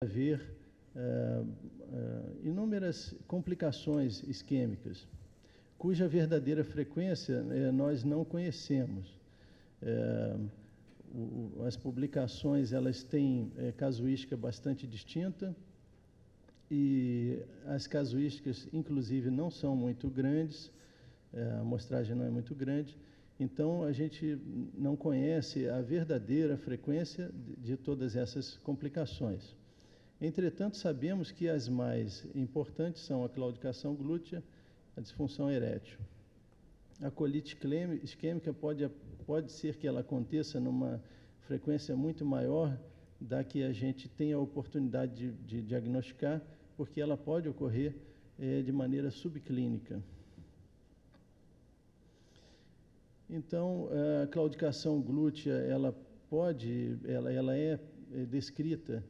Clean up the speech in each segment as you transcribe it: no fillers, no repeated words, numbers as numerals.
haver inúmeras complicações isquêmicas, cuja verdadeira frequência nós não conhecemos. As publicações elas têm casuística bastante distinta, e as casuísticas, inclusive, não são muito grandes, a amostragem não é muito grande, então a gente não conhece a verdadeira frequência de todas essas complicações. Entretanto, sabemos que as mais importantes são a claudicação glútea, a disfunção erétil. A colite isquêmica pode ser que ela aconteça numa frequência muito maior da que a gente tem a oportunidade de diagnosticar, porque ela pode ocorrer de maneira subclínica. Então, a claudicação glútea, ela é descrita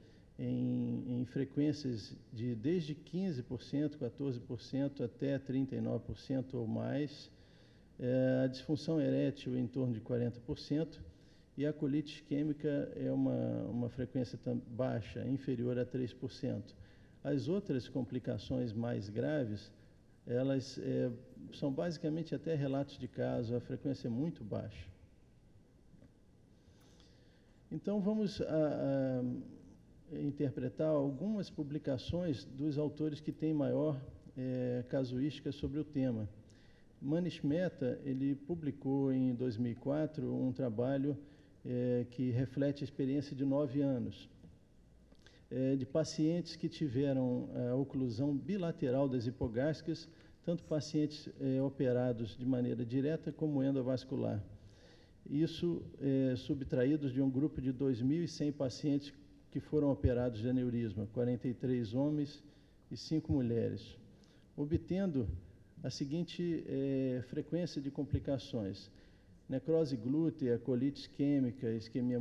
em frequências de desde 15%, 14% até 39% ou mais, a disfunção erétil em torno de 40%, e a colite isquêmica é uma frequência baixa, inferior a 3%. As outras complicações mais graves, elas são basicamente até relatos de caso, a frequência é muito baixa. Então, vamos interpretar algumas publicações dos autores que têm maior casuística sobre o tema. Manish Mehta, ele publicou em 2004 um trabalho que reflete a experiência de 9 anos, de pacientes que tiveram a oclusão bilateral das hipogástricas, tanto pacientes operados de maneira direta como endovascular. Isso subtraídos de um grupo de 2.100 pacientes que foram operados de aneurisma, 43 homens e 5 mulheres, obtendo a seguinte frequência de complicações: necrose glútea, colite isquêmica, isquemia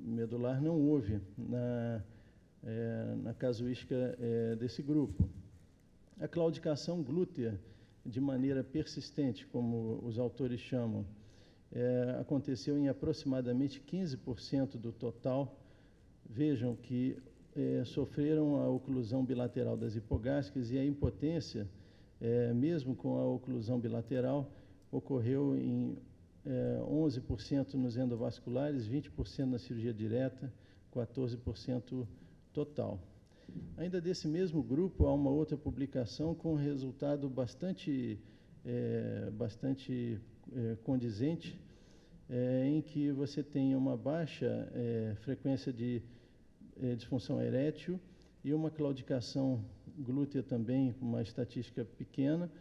medular, não houve na casuística desse grupo. A claudicação glútea, de maneira persistente, como os autores chamam, aconteceu em aproximadamente 15% do total. Vejam que sofreram a oclusão bilateral das hipogástricas, e a impotência, mesmo com a oclusão bilateral, ocorreu em 11% nos endovasculares, 20% na cirurgia direta, 14% total. Ainda desse mesmo grupo, há uma outra publicação com resultado bastante condizente, em que você tem uma baixa frequência de disfunção erétil e uma claudicação glútea também, com uma estatística pequena.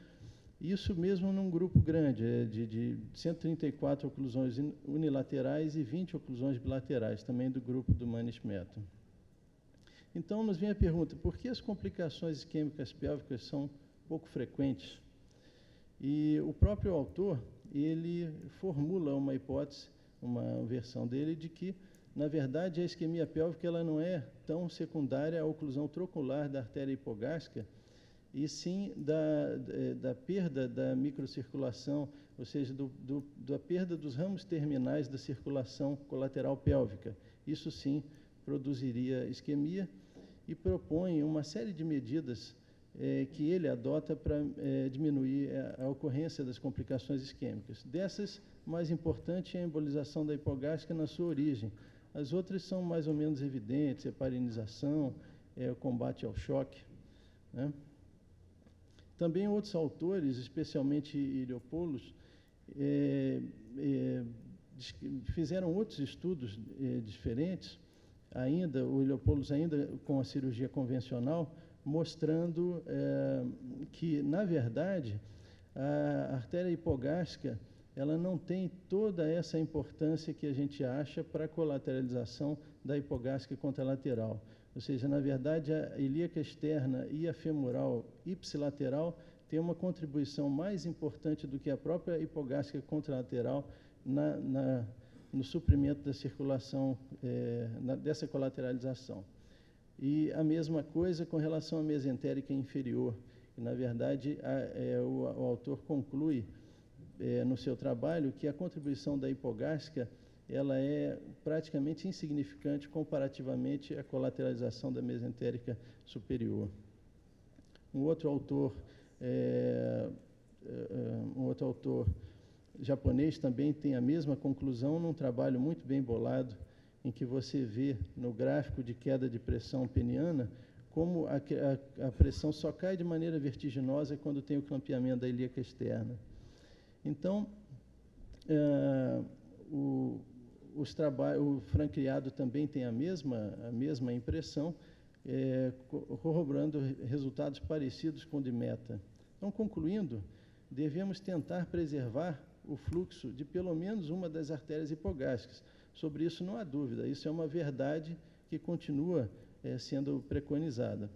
Isso mesmo num grupo grande, de 134 oclusões unilaterais e 20 oclusões bilaterais, também do grupo do Manish Mehta. Então, nos vem a pergunta: por que as complicações isquêmicas pélvicas são pouco frequentes? E o próprio autor, ele formula uma hipótese, uma versão dele, de que, na verdade, a isquemia pélvica ela não é tão secundária à oclusão trocular da artéria hipogástrica, e sim da perda da microcirculação, ou seja, da perda dos ramos terminais da circulação colateral pélvica. Isso sim produziria isquemia, e propõe uma série de medidas que ele adota para diminuir a ocorrência das complicações isquêmicas. Dessas, mais importante é a embolização da hipogástrica na sua origem. As outras são mais ou menos evidentes: heparinização, o combate ao choque, né? Também outros autores, especialmente Iliopoulos, fizeram outros estudos diferentes, ainda, o Iliopoulos ainda com a cirurgia convencional, mostrando que, na verdade, a artéria hipogástrica ela não tem toda essa importância que a gente acha para a colateralização da hipogástrica contralateral. Ou seja, na verdade, a ilíaca externa e a femoral ipsilateral têm uma contribuição mais importante do que a própria hipogástrica contralateral no suprimento da circulação, dessa colateralização. E a mesma coisa com relação à mesentérica inferior. E, na verdade, o autor conclui no seu trabalho que a contribuição da hipogástrica ela é praticamente insignificante comparativamente à colateralização da mesentérica superior. Um outro autor japonês também tem a mesma conclusão num trabalho muito bem bolado, em que você vê no gráfico de queda de pressão peniana como a pressão só cai de maneira vertiginosa quando tem o clampeamento da ilíaca externa. Então, o Francriado também tem a mesma impressão, corroborando resultados parecidos com o de Mehta. Então, concluindo, devemos tentar preservar o fluxo de pelo menos uma das artérias hipogástricas. Sobre isso não há dúvida, isso é uma verdade que continua sendo preconizada,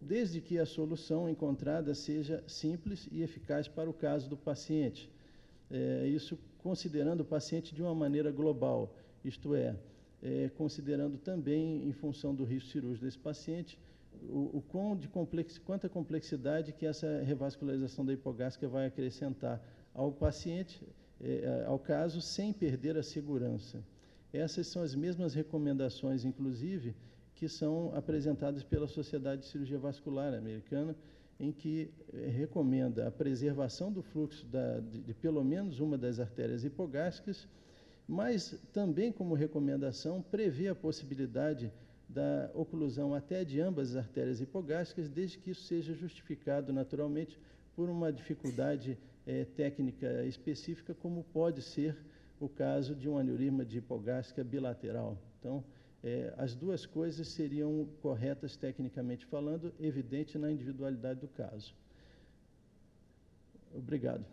desde que a solução encontrada seja simples e eficaz para o caso do paciente. Isso considerando o paciente de uma maneira global, isto é, considerando também, em função do risco cirúrgico desse paciente, quanta complexidade que essa revascularização da hipogástrica vai acrescentar ao paciente, ao caso, sem perder a segurança. Essas são as mesmas recomendações, inclusive, que são apresentadas pela Sociedade de Cirurgia Vascular Americana, em que recomenda a preservação do fluxo de pelo menos uma das artérias hipogástricas, mas também, como recomendação, prevê a possibilidade da oclusão até de ambas as artérias hipogástricas, desde que isso seja justificado naturalmente por uma dificuldade técnica específica, como pode ser o caso de um aneurisma de hipogástrica bilateral. Então, as duas coisas seriam corretas tecnicamente falando, evidente na individualidade do caso. Obrigado.